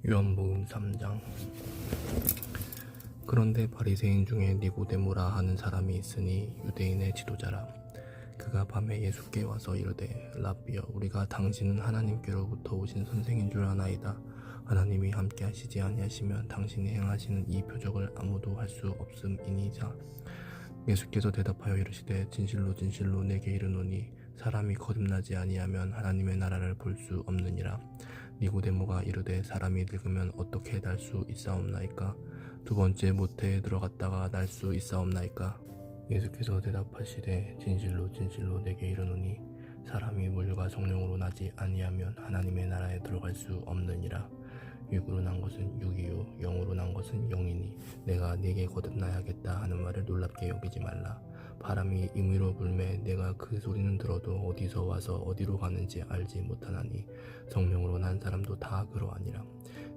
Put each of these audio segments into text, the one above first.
요한복음 3장. 그런데 바리새인 중에 니고데모라 하는 사람이 있으니 유대인의 지도자라. 그가 밤에 예수께 와서 이르되 라삐여, 우리가 당신은 하나님께로부터 오신 선생인 줄 아나이다. 하나님이 함께 하시지 아니하시면 당신이 행하시는 이 표적을 아무도 할 수 없음이니이다. 예수께서 대답하여 이르시되 진실로 진실로 내게 이르노니 사람이 거듭나지 아니하면 하나님의 나라를 볼 수 없느니라. 니고데모가 이르되 사람이 늙으면 어떻게 날 수 있사옵나이까? 두 번째 모태에 들어갔다가 날 수 있사옵나이까? 예수께서 대답하시되 진실로 진실로 내게 이르노니 사람이 물과 성령으로 나지 아니하면 하나님의 나라에 들어갈 수 없느니라. 육으로 난 것은 육이요 영으로 난 것은 영이니 내가 네게 거듭나야겠다 하는 말을 놀랍게 여기지 말라. 바람이 임의로 불매 내가 그 소리는 들어도 어디서 와서 어디로 가는지 알지 못하나니 성령으로 난 사람도 다 그러하니라.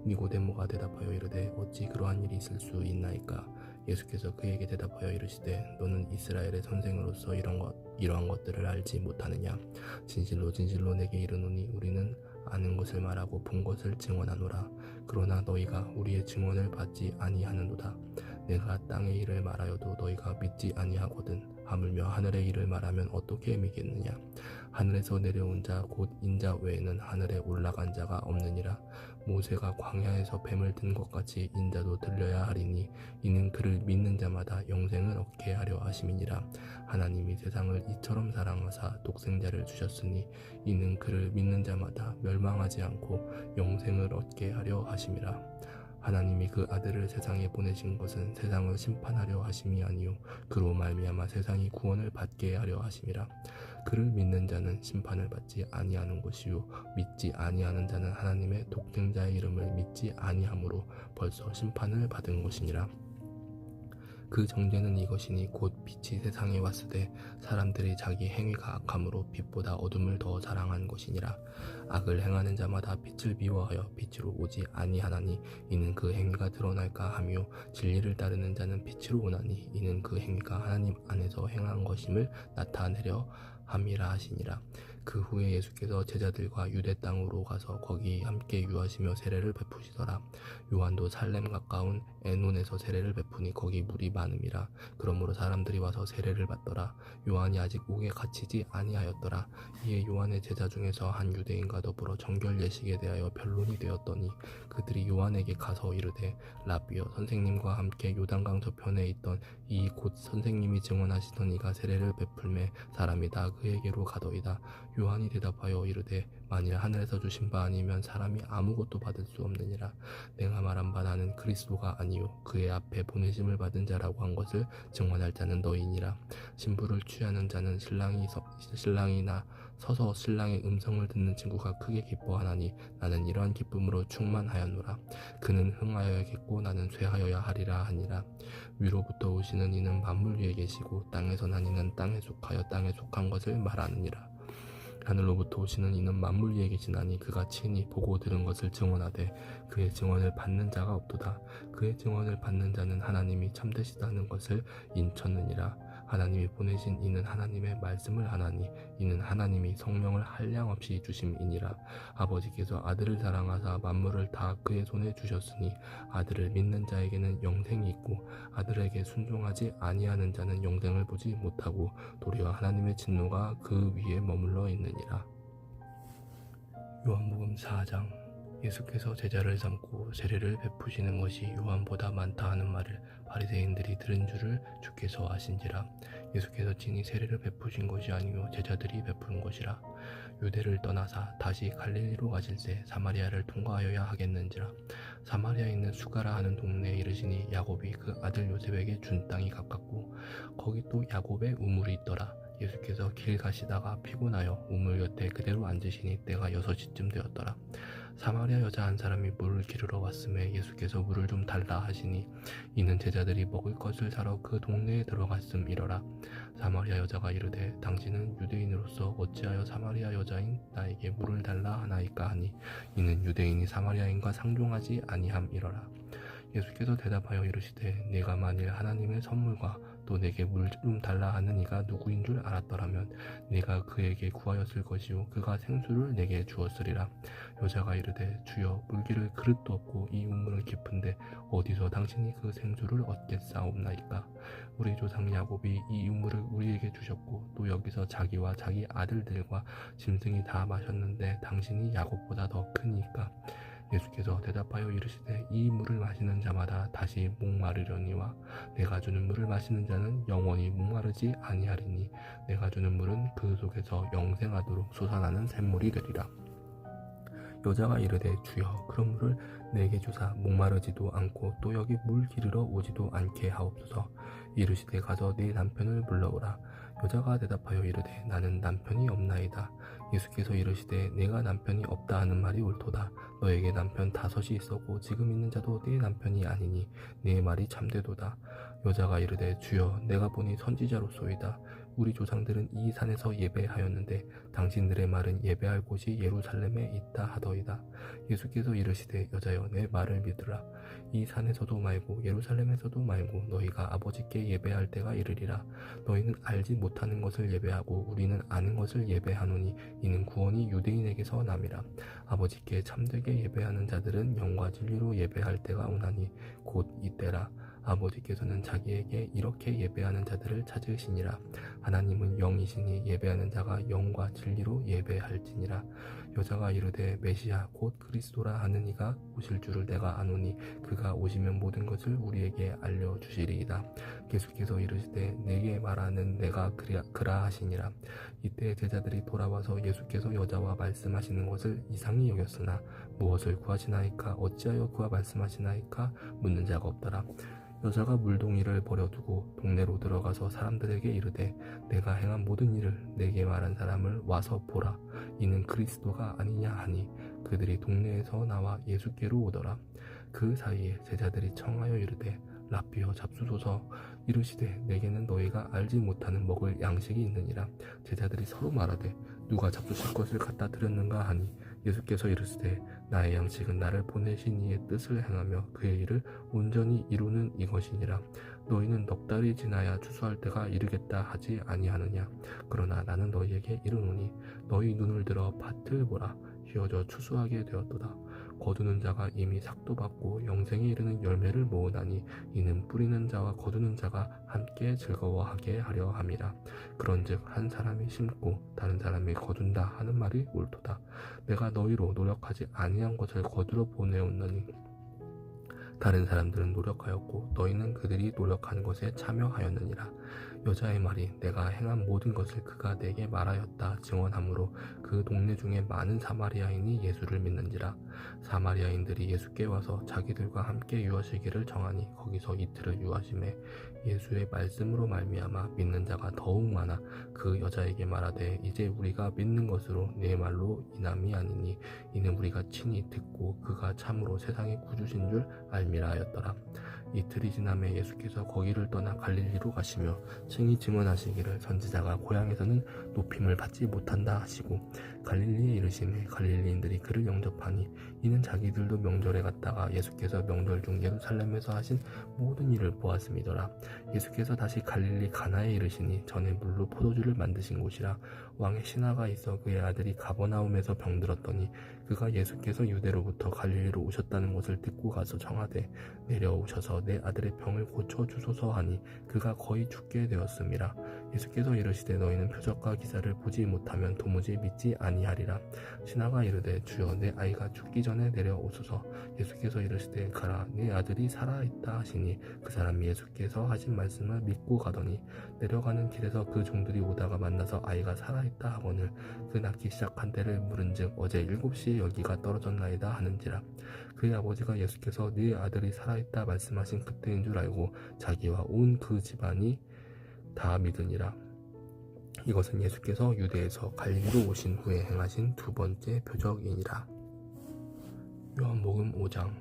니고데모가 대답하여 이르되 어찌 그러한 일이 있을 수 있나이까? 예수께서 그에게 대답하여 이르시되 너는 이스라엘의 선생으로서 이러한 것들을 알지 못하느냐? 진실로 진실로 내게 이르노니 우리는 아는 것을 말하고 본 것을 증언하노라. 그러나 너희가 우리의 증언을 받지 아니하는도다. 내가 땅의 일을 말하여도 너희가 믿지 아니하거든. 하물며 하늘의 일을 말하면 어떻게 믿겠느냐? 하늘에서 내려온 자 곧 인자 외에는 하늘에 올라간 자가 없느니라. 모세가 광야에서 뱀을 든 것 같이 인자도 들려야 하리니 이는 그를 믿는 자마다 영생을 얻게 하려 하심이니라. 하나님이 세상을 이처럼 사랑하사 독생자를 주셨으니 이는 그를 믿는 자마다 멸망하지 않고 영생을 얻게 하려 하심이라. 하나님이 그 아들을 세상에 보내신 것은 세상을 심판하려 하심이 아니요 그로 말미암아 세상이 구원을 받게 하려 하심이라. 그를 믿는 자는 심판을 받지 아니하는 것이요 믿지 아니하는 자는 하나님의 독생자의 이름을 믿지 아니하므로 벌써 심판을 받은 것이니라. 그 정죄는 이것이니 곧 빛이 세상에 왔으되 사람들이 자기 행위가 악함으로 빛보다 어둠을 더 사랑한 것이니라. 악을 행하는 자마다 빛을 미워하여 빛으로 오지 아니하나니 이는 그 행위가 드러날까 하며 진리를 따르는 자는 빛으로 오나니 이는 그 행위가 하나님 안에서 행한 것임을 나타내려 함이라 하시니라. 그 후에 예수께서 제자들과 유대 땅으로 가서 거기 함께 유하시며 세례를 베푸시더라. 요한도 살렘 가까운 에논에서 세례를 베푸니 거기 물이 많음이라. 그러므로 사람들이 와서 세례를 받더라. 요한이 아직 옥에 갇히지 아니하였더라. 이에 요한의 제자 중에서 한 유대인과 더불어 정결 예식에 대하여 변론이 되었더니 그들이 요한에게 가서 이르되 라삐여, 선생님과 함께 요단강 저편에 있던 이 곧 선생님이 증언하시던 이가 세례를 베풀매 사람이 다 그에게로 가더이다. 요한이 대답하여 이르되 만일 하늘에서 주신 바 아니면 사람이 아무것도 받을 수 없느니라. 내가 말한 바 나는 그리스도가 아니요 그의 앞에 보내심을 받은 자라고 한 것을 증언할 자는 너희니라. 신부를 취하는 자는 신랑이나 서서 신랑의 음성을 듣는 친구가 크게 기뻐하나니 나는 이러한 기쁨으로 충만하였노라. 그는 흥하여야겠고 나는 쇠하여야 하리라 하니라. 위로부터 오시는 이는 만물 위에 계시고 땅에서 난 이는 땅에 속하여 땅에 속한 것을 말하느니라. 하늘로부터 오시는 이는 만물 위에 계시나니 그가 친히 보고 들은 것을 증언하되 그의 증언을 받는 자가 없도다. 그의 증언을 받는 자는 하나님이 참되시다는 것을 인쳤느니라. 하나님이 보내신 이는 하나님의 말씀을 하나니 이는 하나님이 성령을 한량없이 주심이니라. 아버지께서 아들을 사랑하사 만물을 다 그의 손에 주셨으니 아들을 믿는 자에게는 영생이 있고 아들에게 순종하지 아니하는 자는 영생을 보지 못하고 도리어 하나님의 진노가 그 위에 머물러 있느니라. 요한복음 4장. 예수께서 제자를 삼고 세례를 베푸시는 것이 요한보다 많다 하는 말을 바리새인들이 들은 줄을 주께서 아신지라. 예수께서 친히 세례를 베푸신 것이 아니요 제자들이 베푸는 것이라. 유대를 떠나사 다시 갈릴리로 가실새 사마리아를 통과하여야 하겠는지라. 사마리아에 있는 수가라 하는 동네에 이르시니 야곱이 그 아들 요셉에게 준 땅이 가깝고 거기 또 야곱의 우물이 있더라. 예수께서 길 가시다가 피곤하여 우물 곁에 그대로 앉으시니 때가 6시쯤 되었더라. 사마리아 여자 한 사람이 물을 기르러 왔음에 예수께서 물을 좀 달라 하시니 이는 제자들이 먹을 것을 사러 그 동네에 들어갔음이러라. 사마리아 여자가 이르되 당신은 유대인으로서 어찌하여 사마리아 여자인 나에게 물을 달라 하나이까 하니 이는 유대인이 사마리아인과 상종하지 아니함이러라. 예수께서 대답하여 이르시되 네가 만일 하나님의 선물과 또 내게 물 좀 달라 하는 이가 누구인 줄 알았더라면 내가 그에게 구하였을 것이요 그가 생수를 내게 주었으리라. 여자가 이르되 주여 물기를 그릇도 없고 이 우물은 깊은데 어디서 당신이 그 생수를 얻겠사옵나이까. 우리 조상 야곱이 이 우물을 우리에게 주셨고 또 여기서 자기와 자기 아들들과 짐승이 다 마셨는데 당신이 야곱보다 더 크니까. 예수께서 대답하여 이르시되 이 물을 마시는 자마다 다시 목마르려니와 내가 주는 물을 마시는 자는 영원히 목마르지 아니하리니 내가 주는 물은 그 속에서 영생하도록 솟아나는 샘물이 되리라. 여자가 이르되 주여 그런 물을 내게 주사 목마르지도 않고 또 여기 물 기르러 오지도 않게 하옵소서. 이르시되 가서 네 남편을 불러오라. 여자가 대답하여 이르되 나는 남편이 없나이다. 예수께서 이르시되 내가 남편이 없다 하는 말이 옳도다. 너에게 남편 5이 있었고 지금 있는 자도 네 남편이 아니니 네 말이 참되도다. 여자가 이르되 주여 내가 보니 선지자로소이다. 우리 조상들은 이 산에서 예배하였는데 당신들의 말은 예배할 곳이 예루살렘에 있다 하더이다. 예수께서 이르시되 여자여 내 말을 믿으라. 이 산에서도 말고 예루살렘에서도 말고 너희가 아버지께 예배할 때가 이르리라. 너희는 알지 못하는 것을 예배하고 우리는 아는 것을 예배하노니 이는 구원이 유대인에게서 남이라. 아버지께 참되게 예배하는 자들은 영과 진리로 예배할 때가 오나니 곧 이때라. 아버지께서는 자기에게 이렇게 예배하는 자들을 찾으시니라. 하나님은 영이시니 예배하는 자가 영과 진리로 예배할지니라. 여자가 이르되 메시아 곧 그리스도라 하는 이가 오실 줄을 내가 아노니 그가 오시면 모든 것을 우리에게 알려주시리이다. 예수께서 이르시되 내게 말하는 내가 그라 하시니라. 이때 제자들이 돌아와서 예수께서 여자와 말씀하시는 것을 이상히 여겼으나 무엇을 구하시나이까 어찌하여 그와 말씀하시나이까 묻는 자가 없더라. 여자가 물동이를 버려두고 동네로 들어가서 사람들에게 이르되 내가 행한 모든 일을 내게 말한 사람을 와서 보라. 이는 그리스도가 아니냐 하니 그들이 동네에서 나와 예수께로 오더라. 그 사이에 제자들이 청하여 이르되 라삐어 잡수소서. 이르시되 내게는 너희가 알지 못하는 먹을 양식이 있느니라. 제자들이 서로 말하되 누가 잡수실 것을 갖다 드렸는가 하니 예수께서 이르시되 나의 양식은 나를 보내신 이의 뜻을 행하며 그의 일을 온전히 이루는 이것이니라. 너희는 넉 달이 지나야 추수할 때가 이르겠다 하지 아니하느냐. 그러나 나는 너희에게 이르노니 너희 눈을 들어 밭을 보라. 휘어져 추수하게 되었도다. 거두는 자가 이미 삭도 받고 영생에 이르는 열매를 모으나니 이는 뿌리는 자와 거두는 자가 함께 즐거워하게 하려 함이라. 그런즉 한 사람이 심고 다른 사람이 거둔다 하는 말이 옳도다. 내가 너희로 노력하지 아니한 것을 거두러 보내었느니 다른 사람들은 노력하였고 너희는 그들이 노력한 것에 참여하였느니라. 여자의 말이 내가 행한 모든 것을 그가 내게 말하였다 증언하므로 그 동네 중에 많은 사마리아인이 예수를 믿는지라. 사마리아인들이 예수께 와서 자기들과 함께 유하시기를 정하니 거기서 이틀을 유하심에 예수의 말씀으로 말미암아 믿는 자가 더욱 많아 그 여자에게 말하되 이제 우리가 믿는 것으로 네 말로 인함이 아니니 이는 우리가 친히 듣고 그가 참으로 세상의 구주신 줄 알미라 하였더라. 이틀이 지남에 예수께서 거기를 떠나 갈릴리로 가시며 친히 증언하시기를 선지자가 고향에서는 높임을 받지 못한다 하시고 갈릴리에 이르시매 갈릴리인들이 그를 영접하니 이는 자기들도 명절에 갔다가 예수께서 명절 중 예루살렘에서 하신 모든 일을 보았음이더라. 예수께서 다시 갈릴리 가나에 이르시니 전에 물로 포도주를 만드신 곳이라. 왕의 신하가 있어 그의 아들이 가버나움에서 병들었더니 그가 예수께서 유대로부터 갈릴리로 오셨다는 것을 듣고 가서 청하되 내려오셔서 내 아들의 병을 고쳐주소서 하니 그가 거의 죽게 되었음이라. 예수께서 이르시되 너희는 표적과 기사를 보지 못하면 도무지 믿지 아니하리라. 신하가 이르되 주여 내 아이가 죽기 전에 내려오소서. 예수께서 이르시되 가라 네 아들이 살아있다 하시니 그 사람이 예수께서 하신 말씀을 믿고 가더니 내려가는 길에서 그 종들이 오다가 만나서 아이가 살아있다 하거늘 그 낳기 시작한 때를 물은즉 어제 7시에 여기가 떨어졌나이다 하는지라. 그의 아버지가 예수께서 네 아들이 살아있다 말씀하신 그때인 줄 알고 자기와 온 그 집안이 다 믿으니라. 이것은 예수께서 유대에서 갈릴리로 오신 후에 행하신 두 번째 표적이니라. 요한복음 5장.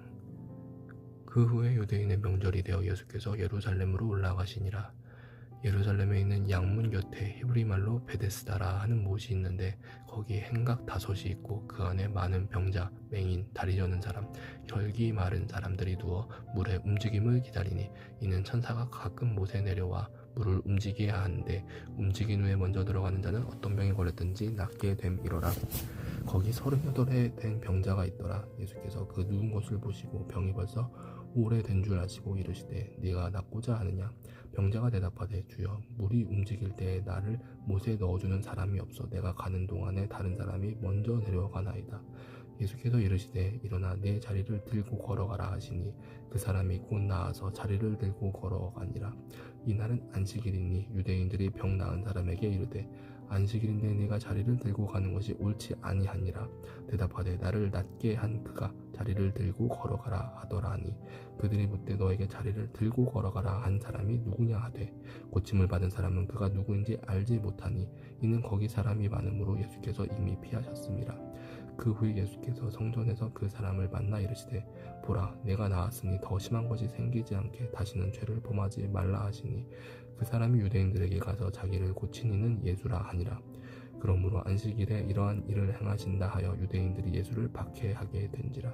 그 후에 유대인의 명절이 되어 예수께서 예루살렘으로 올라가시니라. 예루살렘에 있는 양문 곁에 히브리 말로 베데스다라 하는 못이 있는데 거기에 행각 5이 있고 그 안에 많은 병자, 맹인, 다리 저는 사람, 혈기 마른 사람들이 누워 물의 움직임을 기다리니 이는 천사가 가끔 못에 내려와 물을 움직여야 하는데 움직인 후에 먼저 들어가는 자는 어떤 병에 걸렸든지 낫게 됨이러라. 거기 38해 된 병자가 있더라. 예수께서 그 누운 것을 보시고 병이 벌써 오래된 줄 아시고 이르시되 네가 낫고자 하느냐. 병자가 대답하되 주여 물이 움직일 때에 나를 못에 넣어주는 사람이 없어 내가 가는 동안에 다른 사람이 먼저 내려가나이다. 예수께서 이르시되 일어나 내 자리를 들고 걸어가라 하시니 그 사람이 곧 나아서 자리를 들고 걸어가니라. 이날은 안식일이니 유대인들이 병 나은 사람에게 이르되 안식일인데 네가 자리를 들고 가는 것이 옳지 아니하니라. 대답하되 나를 낫게 한 그가 자리를 들고 걸어가라 하더라니. 그들이 묻되 너에게 자리를 들고 걸어가라 한 사람이 누구냐 하되 고침을 받은 사람은 그가 누구인지 알지 못하니 이는 거기 사람이 많으므로 예수께서 이미 피하셨습니다. 그 후에 예수께서 성전에서 그 사람을 만나 이르시되 보라 내가 나았으니 더 심한 것이 생기지 않게 다시는 죄를 범하지 말라 하시니 그 사람이 유대인들에게 가서 자기를 고친 이는 예수라 하니라. 그러므로 안식일에 이러한 일을 행하신다 하여 유대인들이 예수를 박해하게 된지라.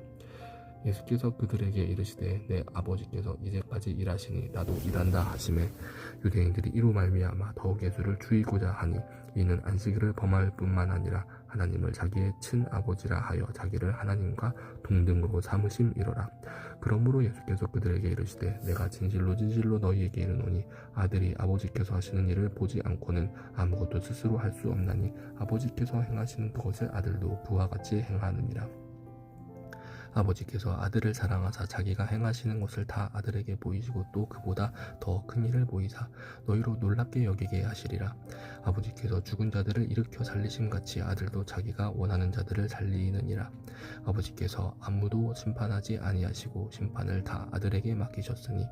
예수께서 그들에게 이르시되 내 아버지께서 이제까지 일하시니 나도 일한다 하시매 유대인들이 이로 말미암아 더욱 예수를 죽이고자 하니 이는 안식일을 범할 뿐만 아니라 하나님을 자기의 친아버지라 하여 자기를 하나님과 동등으로 삼으심이로라. 그러므로 예수께서 그들에게 이르시되 내가 진실로 진실로 너희에게 이르노니 아들이 아버지께서 하시는 일을 보지 않고는 아무것도 스스로 할 수 없나니 아버지께서 행하시는 그것을 아들도 그와 같이 행하느니라. 아버지께서 아들을 사랑하사 자기가 행하시는 것을 다 아들에게 보이시고 또 그보다 더 큰 일을 보이사 너희로 놀랍게 여기게 하시리라. 아버지께서 죽은 자들을 일으켜 살리심같이 아들도 자기가 원하는 자들을 살리느니라. 아버지께서 아무도 심판하지 아니하시고 심판을 다 아들에게 맡기셨으니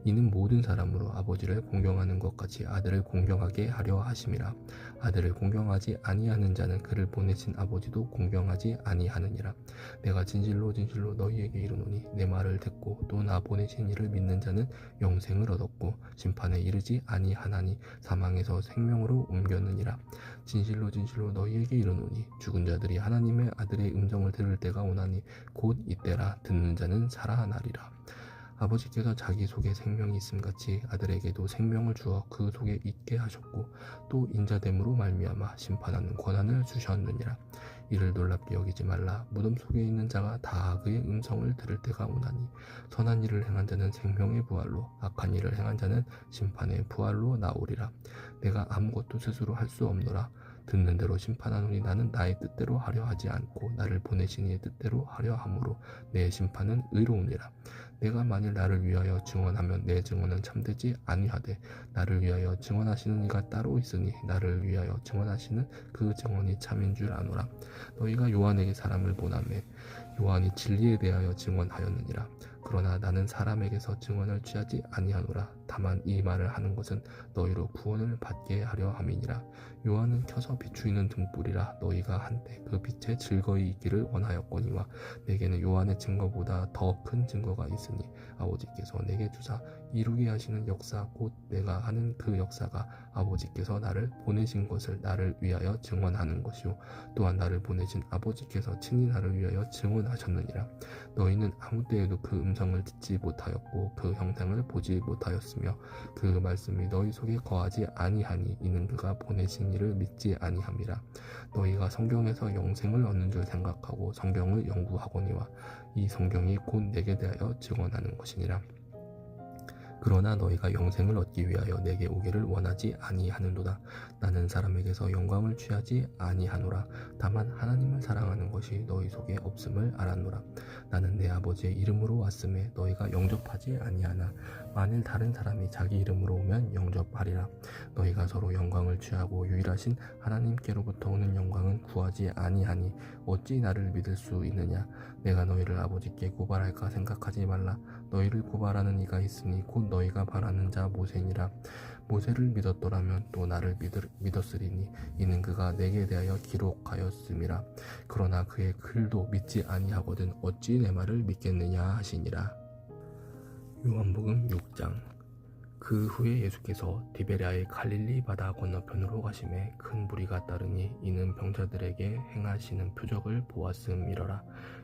이는 모든 사람으로 아버지를 공경하는 것 같이 아들을 공경하게 하려 하심이라. 아들을 공경하지 아니하는 자는 그를 보내신 아버지도 공경하지 아니하느니라. 내가 진실로 너희에게 이르노니 내 말을 듣고 또 나 보내신 이를 믿는 자는 영생을 얻었고 심판에 이르지 아니하나니 사망에서 생명으로 옮겼느니라. 진실로 너희에게 이르노니 죽은 자들이 하나님의 아들의 음성을 들을 때가 오나니 곧 이때라. 듣는 자는 살아나리라. 아버지께서 자기 속에 생명이 있음같이 아들에게도 생명을 주어 그 속에 있게 하셨고 또 인자됨으로 말미암아 심판하는 권한을 주셨느니라. 이를 놀랍게 여기지 말라. 무덤 속에 있는 자가 다 그의 음성을 들을 때가 오나니 선한 일을 행한 자는 생명의 부활로 악한 일을 행한 자는 심판의 부활로 나오리라. 내가 아무것도 스스로 할 수 없노라. 듣는 대로 심판하노니 나는 나의 뜻대로 하려 하지 않고 나를 보내신 이의 뜻대로 하려 함으로 내 심판은 의로우니라. 내가 만일 나를 위하여 증언하면 내 증언은 참되지 아니하되 나를 위하여 증언하시는 이가 따로 있으니 나를 위하여 증언하시는 그 증언이 참인 줄 아노라. 너희가 요한에게 사람을 보내매 요한이 진리에 대하여 증언하였느니라. 그러나 나는 사람에게서 증언을 취하지 아니하노라. 다만 이 말을 하는 것은 너희로 구원을 받게 하려 함이니라. 요한은 켜서 비추이는 등불이라. 너희가 한때 그 빛에 즐거이 있기를 원하였거니와 내게는 요한의 증거보다 더 큰 증거가 있으니 아버지께서 내게 주사 이루게 하시는 역사 곧 내가 하는 그 역사가 아버지께서 나를 보내신 것을 나를 위하여 증언하는 것이요 또한 나를 보내신 아버지께서 친히 나를 위하여 증언하셨느니라. 너희는 아무 때에도 그 음성을 듣지 못하였고 그 형상을 보지 못하였으며 그 말씀이 너희 속에 거하지 아니하니 이는 그가 보내신 이를 믿지 아니함이라. 너희가 성경에서 영생을 얻는 줄 생각하고 성경을 연구하거니와 이 성경이 곧 내게 대하여 증언하는 것이니라. 그러나 너희가 영생을 얻기 위하여 내게 오기를 원하지 아니하는도다. 나는 사람에게서 영광을 취하지 아니하노라. 다만 하나님을 사랑하는 것이 너희 속에 없음을 알았노라. 나는 내 아버지의 이름으로 왔음에 너희가 영접하지 아니하나 만일 다른 사람이 자기 이름으로 오면 영접하리라. 너희가 서로 영광을 취하고 유일하신 하나님께로부터 오는 영광은 구하지 아니하니 어찌 나를 믿을 수 있느냐. 내가 너희를 아버지께 고발할까 생각하지 말라. 너희를 고발하는 이가 있으니 곧 너희가 바라는 자 모세니라. 모세를 믿었더라면 또 나를 믿었으리니 이는 그가 내게 대하여 기록하였음이라. 그러나 그의 글도 믿지 아니하거든 어찌 내 말을 믿겠느냐 하시니라. 요한복음 6장. 그 후에 예수께서 디베랴의 갈릴리 바다 건너편으로 가심에 큰 무리가 따르니 이는 병자들에게 행하시는 표적을 보았음이러라.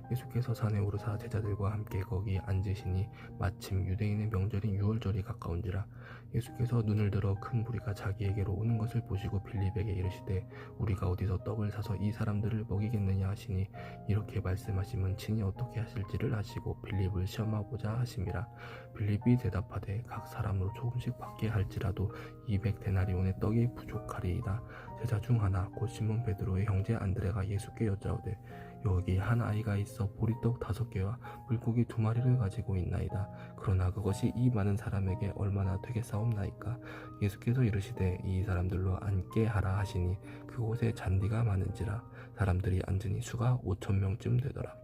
예수께서 산에 오르사 제자들과 함께 거기 앉으시니 마침 유대인의 명절인 유월절이 가까운지라. 예수께서 눈을 들어 큰 무리가 자기에게로 오는 것을 보시고 빌립에게 이르시되 우리가 어디서 떡을 사서 이 사람들을 먹이겠느냐 하시니 이렇게 말씀하시면 친히 어떻게 하실지를 아시고 빌립을 시험하고자 하심이라. 빌립이 대답하되 각 사람으로 조금씩 받게 할지라도 200데나리온의 떡이 부족하리이다. 제자 중 하나 곧 시몬 베드로의 형제 안드레가 예수께 여짜오되 여기 한 아이가 있어 보리떡 5개와 물고기 2마리를 가지고 있나이다. 그러나 그것이 이 많은 사람에게 얼마나 되겠사옵나이까. 예수께서 이르시되 이 사람들로 앉게 하라 하시니 그곳에 잔디가 많은지라. 사람들이 앉으니 수가 5,000명쯤 되더라.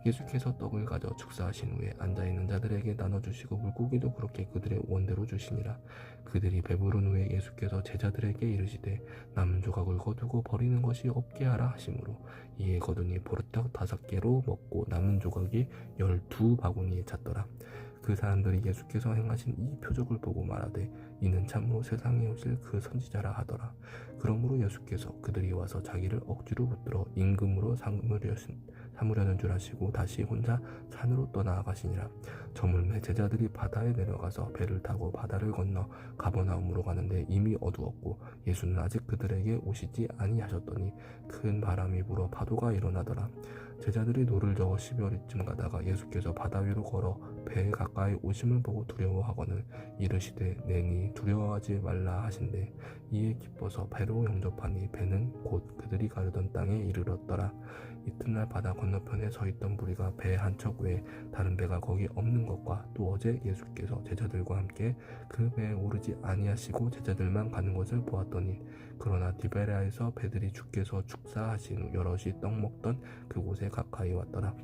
예수께서 떡을 가져 축사하신 후에 앉아있는 자들에게 나눠주시고 물고기도 그렇게 그들의 원대로 주시니라. 그들이 배부른 후에 예수께서 제자들에게 이르시되 남은 조각을 거두고 버리는 것이 없게 하라 하시므로 이에 거두니 보리떡 5개로 먹고 남은 조각이 12바구니에 찼더라. 그 사람들이 예수께서 행하신 이 표적을 보고 말하되 이는 참으로 세상에 오실 그 선지자라 하더라. 그러므로 예수께서 그들이 와서 자기를 억지로 붙들어 임금으로 삼으려는 줄 아시고 다시 혼자 산으로 떠나가시니라. 저물매 제자들이 바다에 내려가서 배를 타고 바다를 건너 가버나움으로 가는데 이미 어두웠고 예수는 아직 그들에게 오시지 아니하셨더니 큰 바람이 불어 파도가 일어나더라. 제자들이 노를 저어 10여리쯤 가다가 예수께서 바다 위로 걸어 배에 가까이 오심을 보고 두려워하거늘 이르시되 내니 두려워하지 말라 하신대. 이에 기뻐서 배로 영접하니 배는 곧 그들이 가려던 땅에 이르렀더라. 이튿날 바다 건너편에 서 있던 무리가 배 한 척 외에 다른 배가 거기 없는 것과 또 어제 예수께서 제자들과 함께 그 배에 오르지 아니하시고 제자들만 가는 것을 보았더니 그러나 디베랴에서 배들이 주께서 축사하신 후 여럿이 떡 먹던 그곳에 가까이 왔더라.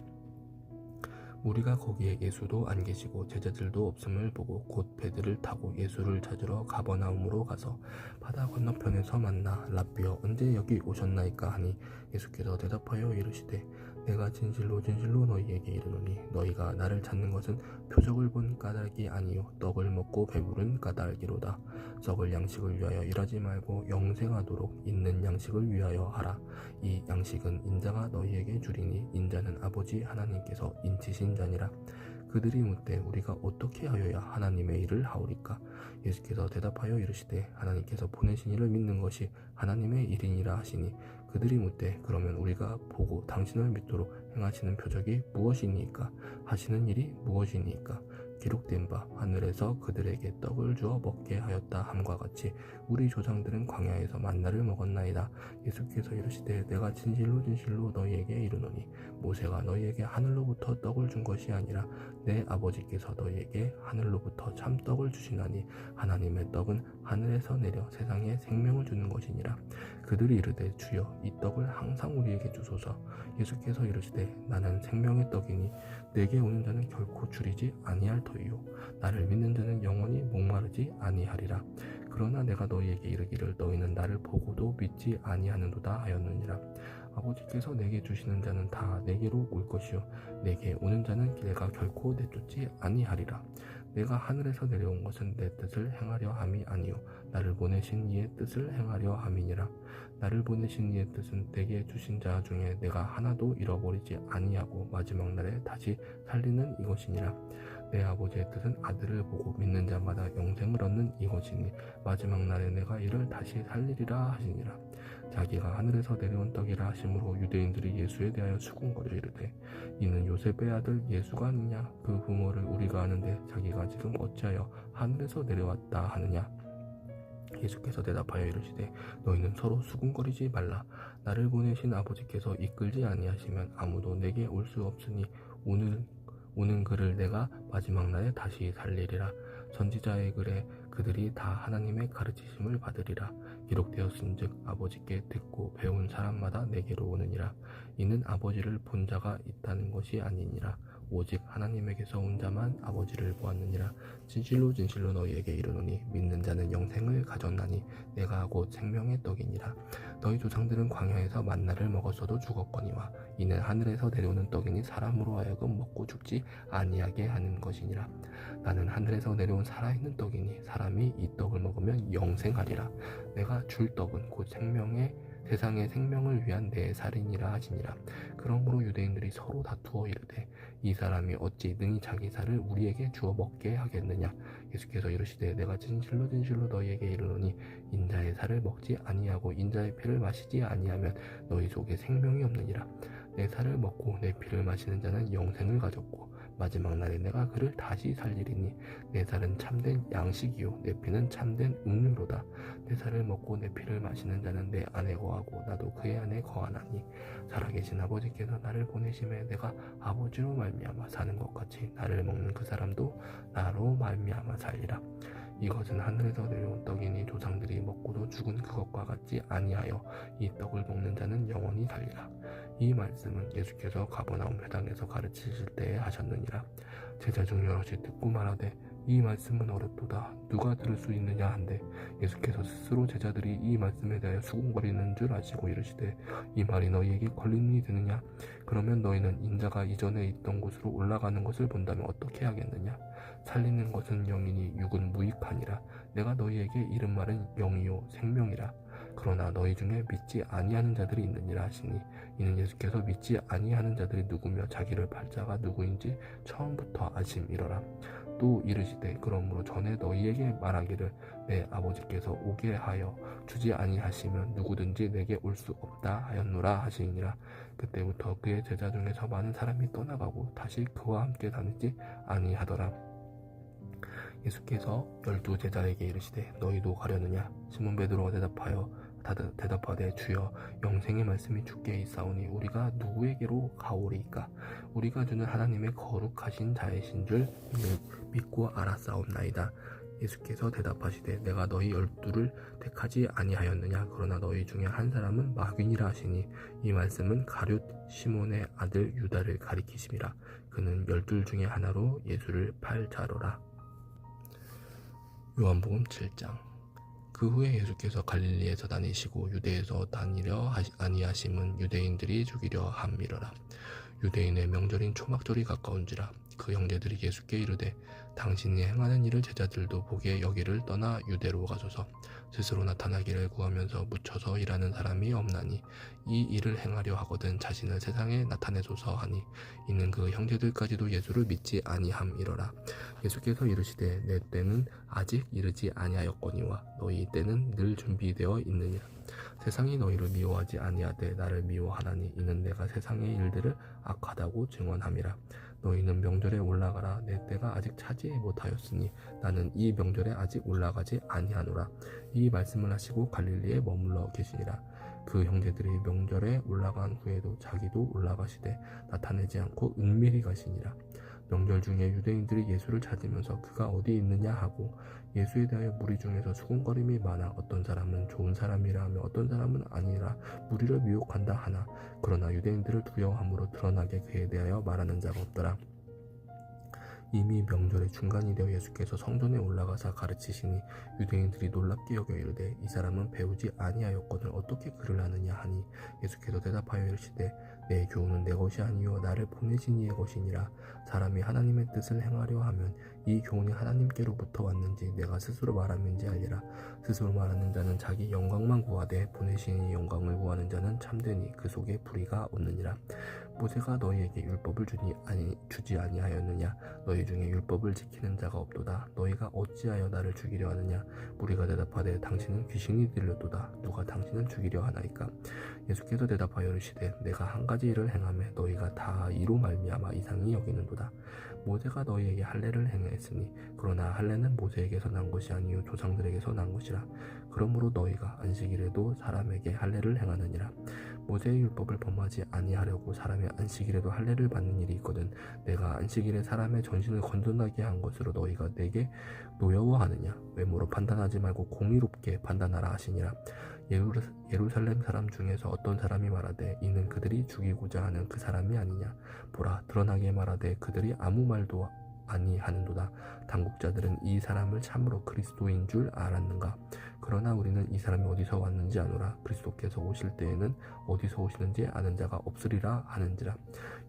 무리가 거기에 예수도 안 계시고 제자들도 없음을 보고 곧 배들을 타고 예수를 찾으러 가버나움으로 가서 바다 건너편에서 만나 라삐어 언제 여기 오셨나이까 하니 예수께서 대답하여 이르시되 내가 진실로 진실로 너희에게 이르노니 너희가 나를 찾는 것은 표적을 본 까닭이 아니요 떡을 먹고 배부른 까닭이로다. 썩을 양식을 위하여 일하지 말고 영생하도록 있는 양식을 위하여 하라. 이 양식은 인자가 너희에게 주리니 인자는 아버지 하나님께서 인치신 자니라. 그들이 묻되 우리가 어떻게 하여야 하나님의 일을 하오리까. 예수께서 대답하여 이르시되 하나님께서 보내신 이를 믿는 것이 하나님의 일이니라 하시니 그들이 묻되 그러면 우리가 보고 당신을 믿도록 행하시는 표적이 무엇이니까 하시는 일이 무엇이니까. 기록된 바 하늘에서 그들에게 떡을 주어 먹게 하였다 함과 같이 우리 조상들은 광야에서 만나를 먹었나이다. 예수께서 이르시되 내가 진실로 진실로 너희에게 이르노니 모세가 너희에게 하늘로부터 떡을 준 것이 아니라 내 아버지께서 너희에게 하늘로부터 참 떡을 주시나니 하나님의 떡은 하늘에서 내려 세상에 생명을 주는 것이니라. 그들이 이르되 주여 이 떡을 항상 우리에게 주소서. 예수께서 이르시되 나는 생명의 떡이니 내게 오는 자는 결코 줄이지 아니할 터이요 나를 믿는 자는 영원히 목마르지 아니하리라. 그러나 내가 너희에게 이르기를 너희는 나를 보고도 믿지 아니하는도다 하였느니라. 아버지께서 내게 주시는 자는 다 내게로 올 것이요 내게 오는 자는 내가 결코 내쫓지 아니하리라. 내가 하늘에서 내려온 것은 내 뜻을 행하려 함이 아니요 나를 보내신 이의 뜻을 행하려 함이니라. 나를 보내신 이의 뜻은 내게 주신 자 중에 내가 하나도 잃어버리지 아니하고 마지막 날에 다시 살리는 이것이니라. 내 아버지의 뜻은 아들을 보고 믿는 자마다 영생을 얻는 이것이니 마지막 날에 내가 이를 다시 살리리라 하시니라. 자기가 하늘에서 내려온 떡이라 하심으로 유대인들이 예수에 대하여 수군거려 이르되 이는 요셉의 아들 예수가 아니냐. 그 부모를 우리가 아는데 자기가 지금 어찌하여 하늘에서 내려왔다 하느냐. 예수께서 대답하여 이르시되 너희는 서로 수군거리지 말라. 나를 보내신 아버지께서 이끌지 아니하시면 아무도 내게 올 수 없으니 오는 그를 내가 마지막 날에 다시 살리리라. 선지자의 글에 그들이 다 하나님의 가르치심을 받으리라. 기록되었은즉 아버지께 듣고 배운 사람마다 내게로 오느니라. 이는 아버지를 본 자가 있다는 것이 아니니라. 오직 하나님에게서 온 자만 아버지를 보았느니라. 진실로 진실로 너희에게 이르노니 믿는 자는 영생을 가졌나니 내가 곧 생명의 떡이니라. 너희 조상들은 광야에서 만나를 먹었어도 죽었거니와 이는 하늘에서 내려오는 떡이니 사람으로 하여금 먹고 죽지 아니하게 하는 것이니라. 나는 하늘에서 내려온 살아있는 떡이니 사람이 이 떡을 먹으면 영생하리라. 내가 줄 떡은 곧 세상의 생명을 위한 내 살인이라 하시니라. 그러므로 유대인들이 서로 다투어 이르되 이 사람이 어찌 능히 자기 살을 우리에게 주어 먹게 하겠느냐. 예수께서 이르시되 내가 진실로 진실로 너희에게 이르노니 인자의 살을 먹지 아니하고 인자의 피를 마시지 아니하면 너희 속에 생명이 없느니라. 내 살을 먹고 내 피를 마시는 자는 영생을 가졌고 마지막 날에 내가 그를 다시 살리리니 내 살은 참된 양식이요 내 피는 참된 음료로다. 내 살을 먹고 내 피를 마시는 자는 내 안에 거하고 나도 그의 안에 거하나니 살아계신 아버지께서 나를 보내심에 내가 아버지로 말미암아 사는 것 같이 나를 먹는 그 사람도 나로 말미암아 살리라. 이것은 하늘에서 내려온 떡이니 조상들이 먹고도 죽은 그것과 같지 아니하여 이 떡을 먹는 자는 영원히 살리라. 이 말씀은 예수께서 가버나움 회당에서 가르치실 때에 하셨느니라. 제자 중 여럿이 듣고 말하되 이 말씀은 어렵도다 누가 들을 수 있느냐 한데 예수께서 스스로 제자들이 이 말씀에 대하여 수군거리는 줄 아시고 이르시되 이 말이 너희에게 걸림이 되느냐. 그러면 너희는 인자가 이전에 있던 곳으로 올라가는 것을 본다면 어떻게 하겠느냐. 살리는 것은 영이니 육은 무익하니라. 내가 너희에게 이른 말은 영이요 생명이라. 그러나 너희 중에 믿지 아니하는 자들이 있느니라 하시니 이는 예수께서 믿지 아니하는 자들이 누구며 자기를 팔자가 누구인지 처음부터 아심이러라. 또 이르시되 그러므로 전에 너희에게 말하기를 내 아버지께서 오게 하여 주지 아니하시면 누구든지 내게 올 수 없다 하였노라 하시니라. 그때부터 그의 제자 중에서 많은 사람이 떠나가고 다시 그와 함께 다니지 아니하더라. 예수께서 12 제자에게 이르시되 너희도 가려느냐. 시몬 베드로가 대답하되 주여 영생의 말씀이 주께 있사오니 우리가 누구에게로 가오리이까. 우리가 주는 하나님의 거룩하신 자이신 줄 믿고 알았사옵나이다. 예수께서 대답하시되 내가 너희 12를 택하지 아니하였느냐. 그러나 너희 중에 한 사람은 마귀니라 하시니 이 말씀은 가룟 시몬의 아들 유다를 가리키심이라. 그는 12 중에 하나로 예수를 팔 자로라. 요한복음 7장. 그 후에 예수께서 갈릴리에서 다니시고 유대에서 다니려 아니하심은 유대인들이 죽이려 함이러라. 유대인의 명절인 초막절이 가까운지라. 그 형제들이 예수께 이르되 당신이 행하는 일을 제자들도 보게 여기를 떠나 유대로 가소서. 스스로 나타나기를 구하면서 묻혀서 일하는 사람이 없나니 이 일을 행하려 하거든 자신을 세상에 나타내소서 하니 이는 그 형제들까지도 예수를 믿지 아니함이러라. 예수께서 이르시되 내 때는 아직 이르지 아니하였거니와 너희 때는 늘 준비되어 있느니라. 세상이 너희를 미워하지 아니하되 나를 미워하나니 이는 내가 세상의 일들을 악하다고 증언함이라. 너희는 명절에 올라가라. 내 때가 아직 차지 못하였으니 나는 이 명절에 아직 올라가지 아니하노라. 이 말씀을 하시고 갈릴리에 머물러 계시니라. 그 형제들이 명절에 올라간 후에도 자기도 올라가시되 나타내지 않고 은밀히 가시니라. 명절 중에 유대인들이 예수를 찾으면서 그가 어디 있느냐 하고 예수에 대하여 무리 중에서 수군거림이 많아 어떤 사람은 좋은 사람이라 하며 어떤 사람은 아니라 무리를 미혹한다 하나 그러나 유대인들을 두려워함으로 드러나게 그에 대하여 말하는 자가 없더라. 이미 명절의 중간이 되어 예수께서 성전에 올라가사 가르치시니 유대인들이 놀랍게 여겨 이르되 이 사람은 배우지 아니하였거늘 어떻게 글을 아느냐 하니 예수께서 대답하여 이르시되 내 교훈은 내 것이 아니요 나를 보내신 이의 것이니라. 사람이 하나님의 뜻을 행하려 하면 이 교훈이 하나님께로부터 왔는지 내가 스스로 말함인지 알리라. 스스로 말하는 자는 자기 영광만 구하되 보내신 이의 영광을 구하는 자는 참되니 그 속에 불의가 없느니라. 모세가 너희에게 율법을 주지 아니하였느냐. 너희 중에 율법을 지키는 자가 없도다. 너희가 어찌하여 나를 죽이려 하느냐. 무리가 대답하되 당신은 귀신이 들렸도다. 누가 당신을 죽이려 하나이까. 예수께서 대답하여 이르시되 내가 한 가지 일을 행하매 너희가 다 이로 말미암아 이상히 여기는도다. 모세가 너희에게 할례를 행했으니 그러나 할례는 모세에게서 난 것이 아니요 조상들에게서 난 것이라. 그러므로 너희가 안식일에도 사람에게 할례를 행하느니라. 모세의 율법을 범하지 아니하려고 사람의 안식일에도 할례를 받는 일이 있거든 내가 안식일에 사람의 전신을 건전하게 한 것으로 너희가 내게 노여워하느냐. 외모로 판단하지 말고 공의롭게 판단하라 하시니라. 예루살렘 사람 중에서 어떤 사람이 말하되 이는 그들이 죽이고자 하는 그 사람이 아니냐. 보라 드러나게 말하되 그들이 아무 말도 아니하는도다. 당국자들은 이 사람을 참으로 그리스도인 줄 알았는가. 그러나 우리는 이 사람이 어디서 왔는지 아노라. 그리스도께서 오실 때에는 어디서 오시는지 아는 자가 없으리라 하는지라.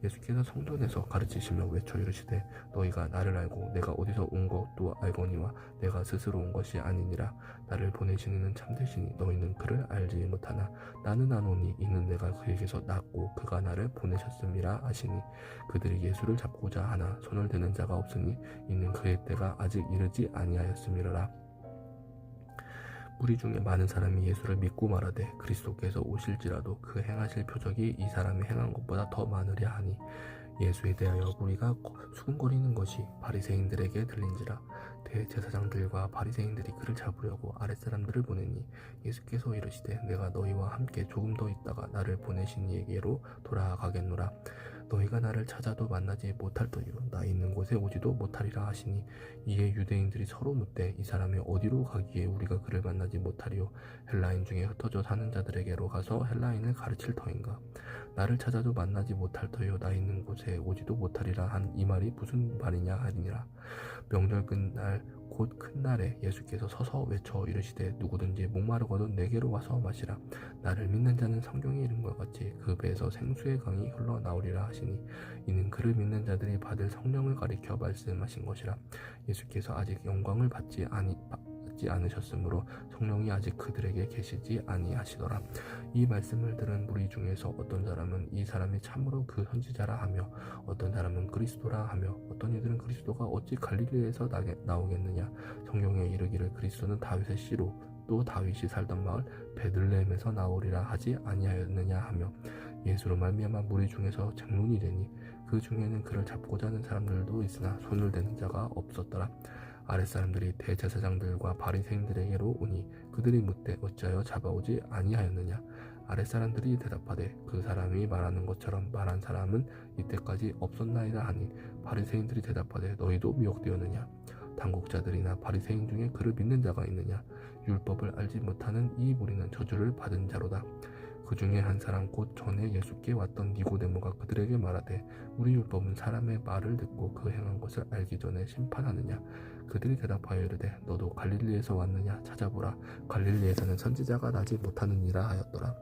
예수께서 성전에서 가르치시며 외쳐 이르시되 너희가 나를 알고 내가 어디서 온 것도 알거니와 내가 스스로 온 것이 아니니라. 나를 보내신 이는 참되시니 너희는 그를 알지 못하나 나는 아노니 이는 내가 그에게서 났고 그가 나를 보내셨음이라 하시니 그들이 예수를 잡고자 하나 손을 대는 자가 없으니 이는 그의 때가 아직 이르지 아니하였음이라. 무리 중에 많은 사람이 예수를 믿고 말하되 그리스도께서 오실지라도 그 행하실 표적이 이 사람이 행한 것보다 더 많으랴 하니 예수에 대하여 무리가 수군거리는 것이 바리새인들에게 들린지라. 대제사장들과 바리새인들이 그를 잡으려고 아랫사람들을 보내니 예수께서 이르시되 내가 너희와 함께 조금 더 있다가 나를 보내신 이에게로 돌아가겠노라. 너희가 나를 찾아도 만나지 못할 터이요 나 있는 곳에 오지도 못하리라 하시니 이에 유대인들이 서로 묻되 이 사람이 어디로 가기에 우리가 그를 만나지 못하리요 헬라인 중에 흩어져 사는 자들에게로 가서 헬라인을 가르칠 터인가. 나를 찾아도 만나지 못할 터이요 나 있는 곳에 오지도 못하리라 한 이 말이 무슨 말이냐 하니라. 명절 끝날 곧 큰 날에 예수께서 서서 외쳐 이르시되 누구든지 목마르거든 내게로 와서 마시라. 나를 믿는 자는 성경에 이른 것 같이 그 배에서 생수의 강이 흘러나오리라 하시니 이는 그를 믿는 자들이 받을 성령을 가리켜 말씀하신 것이라. 예수께서 아직 영광을 받지 않으셨으므로 성령이 아직 그들에게 계시지 아니하시더라. 이 말씀을 들은 무리 중에서 어떤 사람은 이 사람이 참으로 그 선지자라 하며 어떤 사람은 그리스도라 하며 어떤 이들은 그리스도가 어찌 갈릴리에서 나오겠느냐. 성경에 이르기를 그리스도는 다윗의 씨로 또 다윗이 살던 마을 베들레헴에서 나오리라 하지 아니하였느냐 하며 예수로 말미암아 무리 중에서 쟁론이 되니 그 중에는 그를 잡고자 하는 사람들도 있으나 손을 대는 자가 없었더라. 아랫사람들이 대제사장들과 바리새인들에게로 오니 그들이 묻되 어찌하여 잡아오지 아니하였느냐. 아랫사람들이 대답하되 그 사람이 말하는 것처럼 말한 사람은 이때까지 없었나이다 하니 바리새인들이 대답하되 너희도 미혹되었느냐. 당국자들이나 바리새인 중에 그를 믿는 자가 있느냐. 율법을 알지 못하는 이 무리는 저주를 받은 자로다. 그 중에 한 사람 곧 전에 예수께 왔던 니고데모가 그들에게 말하되 우리 율법은 사람의 말을 듣고 그 행한 것을 알기 전에 심판하느냐. 그들이 대답하여 이르되 너도 갈릴리에서 왔느냐. 찾아보라. 갈릴리에서는 선지자가 나지 못하느니라 하였더라.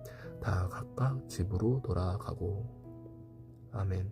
다 각각 집으로 돌아가고. 아멘.